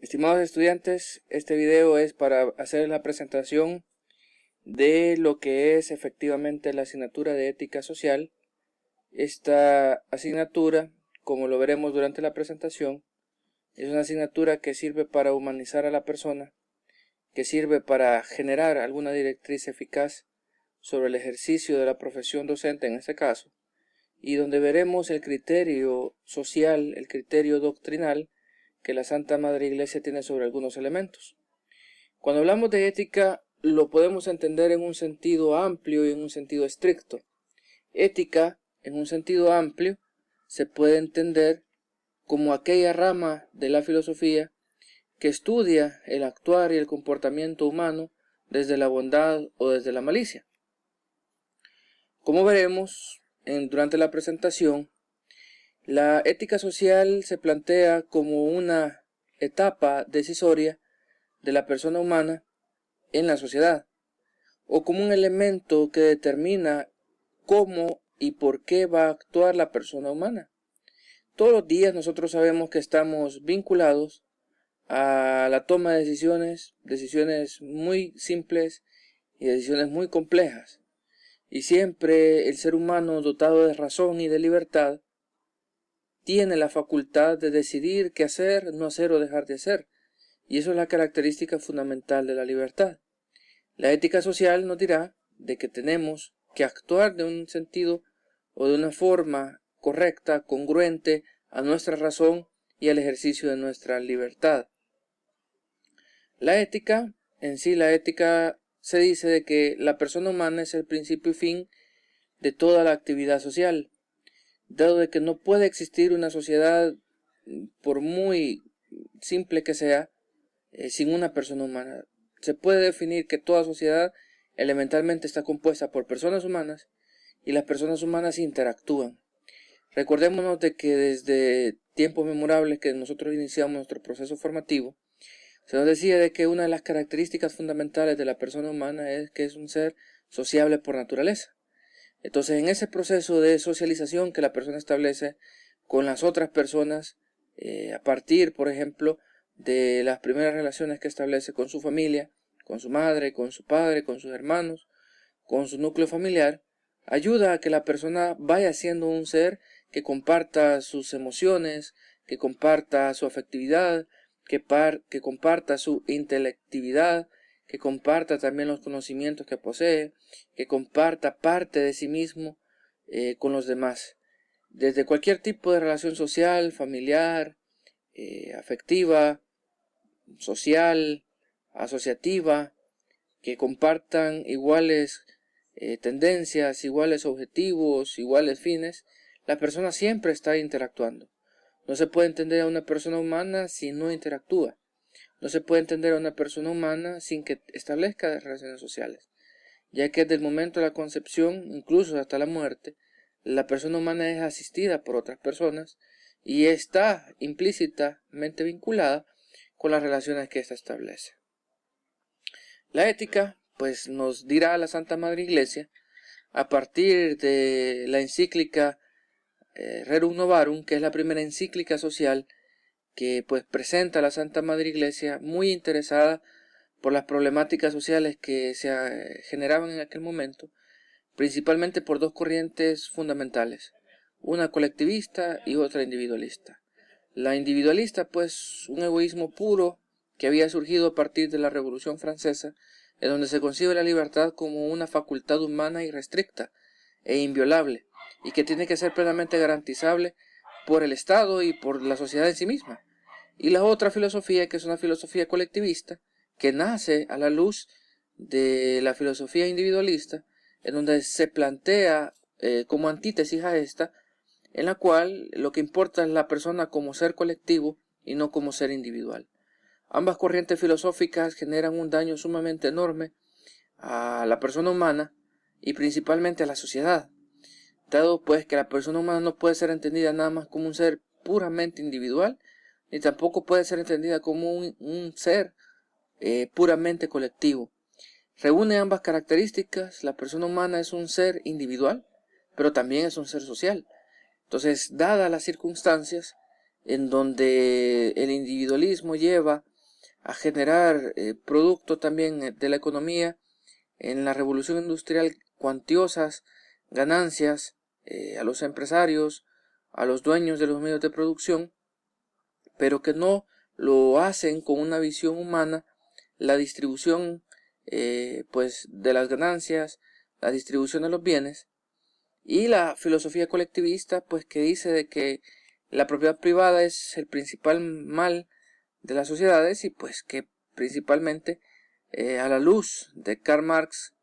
Estimados estudiantes, este video es para hacer la presentación de lo que es efectivamente la asignatura de ética social. Esta asignatura, como lo veremos durante la presentación, es una asignatura que sirve para humanizar a la persona, que sirve para generar alguna directriz eficaz sobre el ejercicio de la profesión docente en este caso, y donde veremos el criterio social, el criterio doctrinal que la Santa Madre Iglesia tiene sobre algunos elementos. Cuando hablamos de ética, lo podemos entender en un sentido amplio y en un sentido estricto. Ética, en un sentido amplio, se puede entender como aquella rama de la filosofía que estudia el actuar y el comportamiento humano desde la bondad o desde la malicia. Como veremos durante la presentación, la ética social se plantea como una etapa decisoria de la persona humana en la sociedad, o como un elemento que determina cómo y por qué va a actuar la persona humana. Todos los días nosotros sabemos que estamos vinculados a la toma de decisiones muy simples y decisiones muy complejas. Y siempre el ser humano dotado de razón y de libertad tiene la facultad de decidir qué hacer, no hacer o dejar de hacer. Y eso es la característica fundamental de la libertad. La ética social nos dirá de que tenemos que actuar de un sentido o de una forma correcta, congruente a nuestra razón y al ejercicio de nuestra libertad. La ética, en sí la ética se dice de que la persona humana es el principio y fin de toda la actividad social, dado de que no puede existir una sociedad, por muy simple que sea, sin una persona humana. Se puede definir que toda sociedad elementalmente está compuesta por personas humanas y las personas humanas interactúan. Recordémonos de que desde tiempos memorables que nosotros iniciamos nuestro proceso formativo, se nos decía de que una de las características fundamentales de la persona humana es que es un ser sociable por naturaleza. Entonces, en ese proceso de socialización que la persona establece con las otras personas, a partir, por ejemplo, de las primeras relaciones que establece con su familia, con su madre, con su padre, con sus hermanos, con su núcleo familiar, ayuda a que la persona vaya siendo un ser que comparta sus emociones, que comparta su afectividad, que comparta su intelectividad, que comparta también los conocimientos que posee, que comparta parte de sí mismo con los demás. Desde cualquier tipo de relación social, familiar, afectiva, social, asociativa, que compartan iguales tendencias, iguales objetivos, iguales fines, la persona siempre está interactuando. No se puede entender a una persona humana si no interactúa. No se puede entender a una persona humana sin que establezca relaciones sociales, ya que desde el momento de la concepción, incluso hasta la muerte, la persona humana es asistida por otras personas y está implícitamente vinculada con las relaciones que ésta establece. La ética, pues nos dirá la Santa Madre Iglesia, a partir de la encíclica Rerum Novarum, que es la primera encíclica social que pues presenta la Santa Madre Iglesia, muy interesada por las problemáticas sociales que se generaban en aquel momento, principalmente por dos corrientes fundamentales, una colectivista y otra individualista. La individualista, pues, un egoísmo puro que había surgido a partir de la Revolución Francesa, en donde se concibe la libertad como una facultad humana irrestricta e inviolable, y que tiene que ser plenamente garantizable por el Estado y por la sociedad en sí misma. Y la otra filosofía, que es una filosofía colectivista, que nace a la luz de la filosofía individualista, en donde se plantea como antítesis a esta, en la cual lo que importa es la persona como ser colectivo y no como ser individual. Ambas corrientes filosóficas generan un daño sumamente enorme a la persona humana y principalmente a la sociedad, dado pues que la persona humana no puede ser entendida nada más como un ser puramente individual, ni tampoco puede ser entendida como un ser puramente colectivo. Reúne ambas características. La persona humana es un ser individual, pero también es un ser social. Entonces, dadas las circunstancias, en donde el individualismo lleva a generar producto también de la economía, en la revolución industrial, cuantiosas ganancias a los empresarios, a los dueños de los medios de producción, pero que no lo hacen con una visión humana, la distribución pues de las ganancias, la distribución de los bienes, y la filosofía colectivista pues que dice de que la propiedad privada es el principal mal de las sociedades, y pues que principalmente a la luz de Karl Marx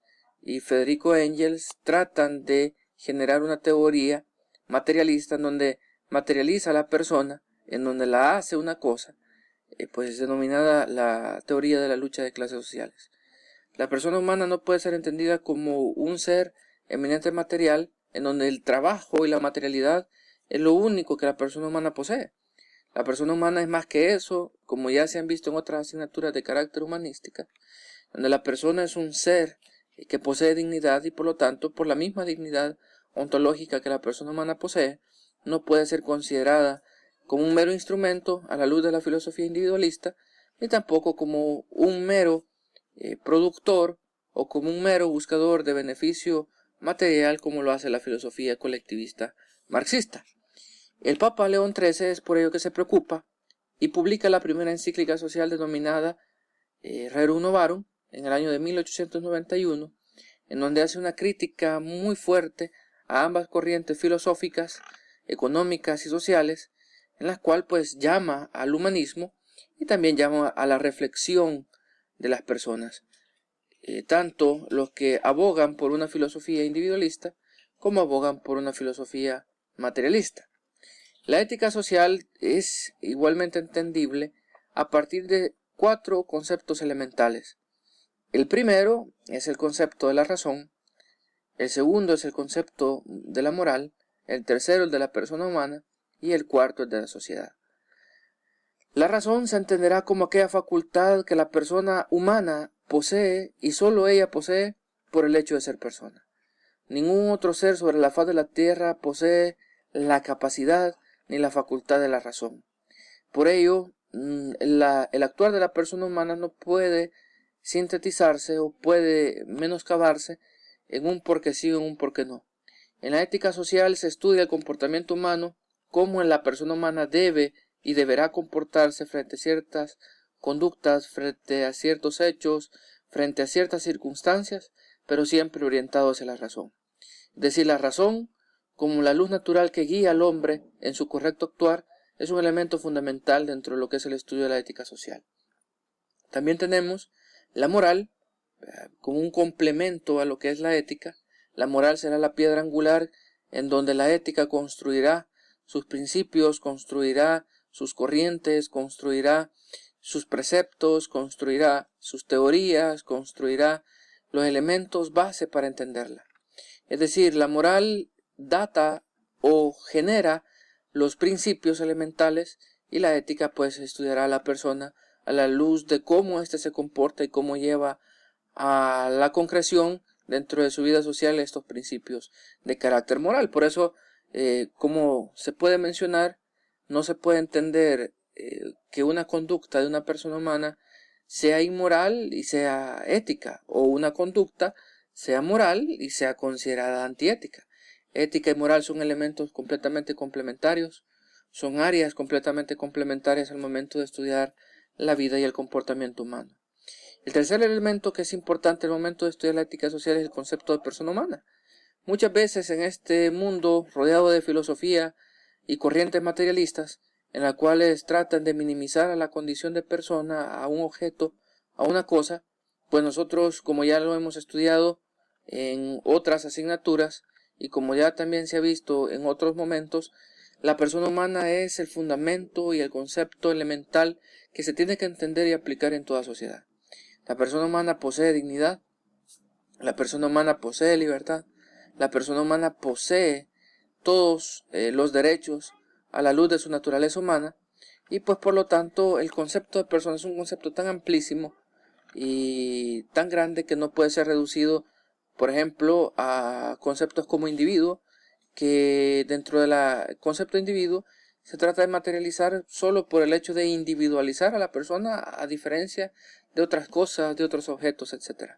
y Federico Engels tratan de generar una teoría materialista en donde materializa a la persona, en donde la hace una cosa, pues denominada la teoría de la lucha de clases sociales. La persona humana no puede ser entendida como un ser eminente material, en donde el trabajo y la materialidad es lo único que la persona humana posee. La persona humana es más que eso, como ya se han visto en otras asignaturas de carácter humanística, donde la persona es un ser que posee dignidad y por lo tanto, por la misma dignidad ontológica que la persona humana posee, no puede ser considerada como un mero instrumento a la luz de la filosofía individualista, ni tampoco como un mero productor o como un mero buscador de beneficio material como lo hace la filosofía colectivista marxista. El Papa León XIII es por ello que se preocupa y publica la primera encíclica social denominada Rerum Novarum en el año de 1891, en donde hace una crítica muy fuerte a ambas corrientes filosóficas, económicas y sociales, en las cuales pues llama al humanismo y también llama a la reflexión de las personas, tanto los que abogan por una filosofía individualista como abogan por una filosofía materialista. La ética social es igualmente entendible a partir de 4 conceptos elementales. El primero es el concepto de la razón, el segundo es el concepto de la moral, el tercero el de la persona humana y el cuarto el de la sociedad. La razón se entenderá como aquella facultad que la persona humana posee y solo ella posee por el hecho de ser persona. Ningún otro ser sobre la faz de la tierra posee la capacidad ni la facultad de la razón. Por ello, el actuar de la persona humana no puede sintetizarse o puede menoscabarse en un porque sí o en un porque no. En la ética social se estudia el comportamiento humano, cómo la persona humana debe y deberá comportarse frente a ciertas conductas, frente a ciertos hechos, frente a ciertas circunstancias, pero siempre orientado hacia la razón. Es decir, la razón, como la luz natural que guía al hombre en su correcto actuar, es un elemento fundamental dentro de lo que es el estudio de la ética social. También tenemos la moral, como un complemento a lo que es la ética. La moral será la piedra angular en donde la ética construirá sus principios, construirá sus corrientes, construirá sus preceptos, construirá sus teorías, construirá los elementos base para entenderla. Es decir, la moral data o genera los principios elementales y la ética pues estudiará a la persona a la luz de cómo éste se comporta y cómo lleva a la concreción dentro de su vida social estos principios de carácter moral. Por eso, como se puede mencionar, no se puede entender que una conducta de una persona humana sea inmoral y sea ética, o una conducta sea moral y sea considerada antiética. Ética y moral son elementos completamente complementarios, son áreas completamente complementarias al momento de estudiar la vida y el comportamiento humano. El tercer elemento que es importante al momento de estudiar la ética social es el concepto de persona humana. Muchas veces en este mundo rodeado de filosofía y corrientes materialistas, en las cuales tratan de minimizar a la condición de persona, a un objeto, a una cosa, pues nosotros, como ya lo hemos estudiado en otras asignaturas y como ya también se ha visto en otros momentos, la persona humana es el fundamento y el concepto elemental que se tiene que entender y aplicar en toda sociedad. La persona humana posee dignidad, la persona humana posee libertad, la persona humana posee todos los derechos a la luz de su naturaleza humana, y pues por lo tanto el concepto de persona es un concepto tan amplísimo y tan grande que no puede ser reducido, por ejemplo, a conceptos como individuo, que dentro del concepto de individuo se trata de materializar solo por el hecho de individualizar a la persona, a diferencia de otras cosas, de otros objetos, etc.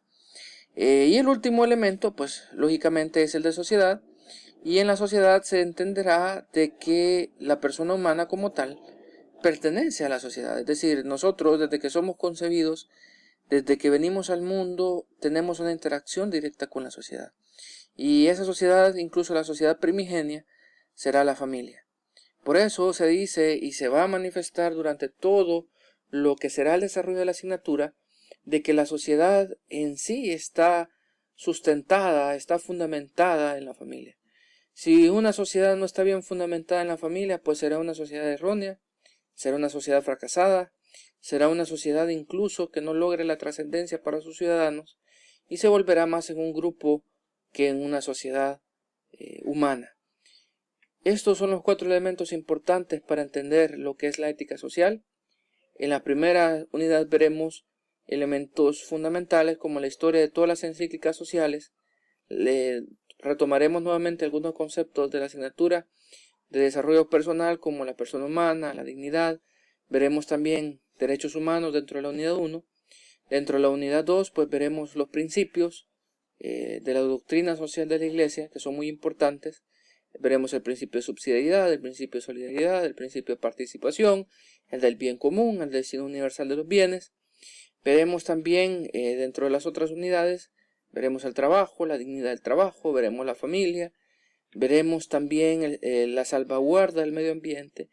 Y el último elemento, pues lógicamente es el de sociedad, y en la sociedad se entenderá de que la persona humana como tal pertenece a la sociedad, es decir, nosotros desde que somos concebidos, desde que venimos al mundo, tenemos una interacción directa con la sociedad. Y esa sociedad, incluso la sociedad primigenia, será la familia. Por eso se dice y se va a manifestar durante todo lo que será el desarrollo de la asignatura, de que la sociedad en sí está sustentada, está fundamentada en la familia. Si una sociedad no está bien fundamentada en la familia, pues será una sociedad errónea, será una sociedad fracasada, será una sociedad incluso que no logre la trascendencia para sus ciudadanos y se volverá más en un grupo que en una sociedad humana. Estos son los 4 elementos importantes para entender lo que es la ética social. En la primera unidad veremos elementos fundamentales como la historia de todas las encíclicas sociales. Retomaremos nuevamente algunos conceptos de la asignatura de desarrollo personal como la persona humana, la dignidad. Veremos también derechos humanos dentro de la unidad 1. Dentro de la unidad 2 pues veremos los principios de la doctrina social de la Iglesia, que son muy importantes. Veremos el principio de subsidiariedad, el principio de solidaridad, el principio de participación, el del bien común, el destino universal de los bienes. Veremos también dentro de las otras unidades, veremos el trabajo, la dignidad del trabajo, veremos la familia, veremos también la salvaguarda del medio ambiente,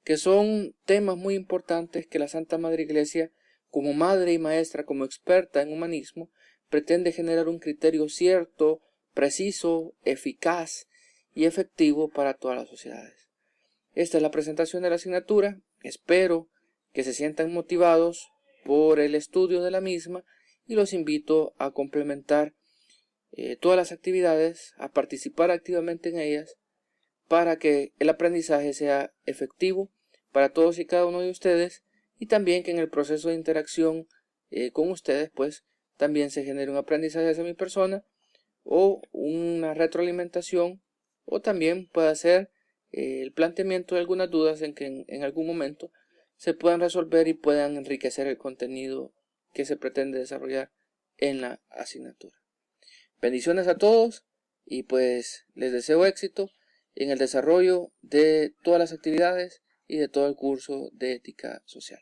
que son temas muy importantes que la Santa Madre Iglesia, como madre y maestra, como experta en humanismo, pretende generar un criterio cierto, preciso, eficaz y efectivo para todas las sociedades. Esta es la presentación de la asignatura. Espero que se sientan motivados por el estudio de la misma y los invito a complementar todas las actividades, a participar activamente en ellas para que el aprendizaje sea efectivo para todos y cada uno de ustedes y también que en el proceso de interacción con ustedes pues también se genere un aprendizaje hacia mi persona o una retroalimentación o también pueda ser el planteamiento de algunas dudas en que en algún momento se puedan resolver y puedan enriquecer el contenido que se pretende desarrollar en la asignatura. Bendiciones a todos y pues les deseo éxito en el desarrollo de todas las actividades y de todo el curso de ética social.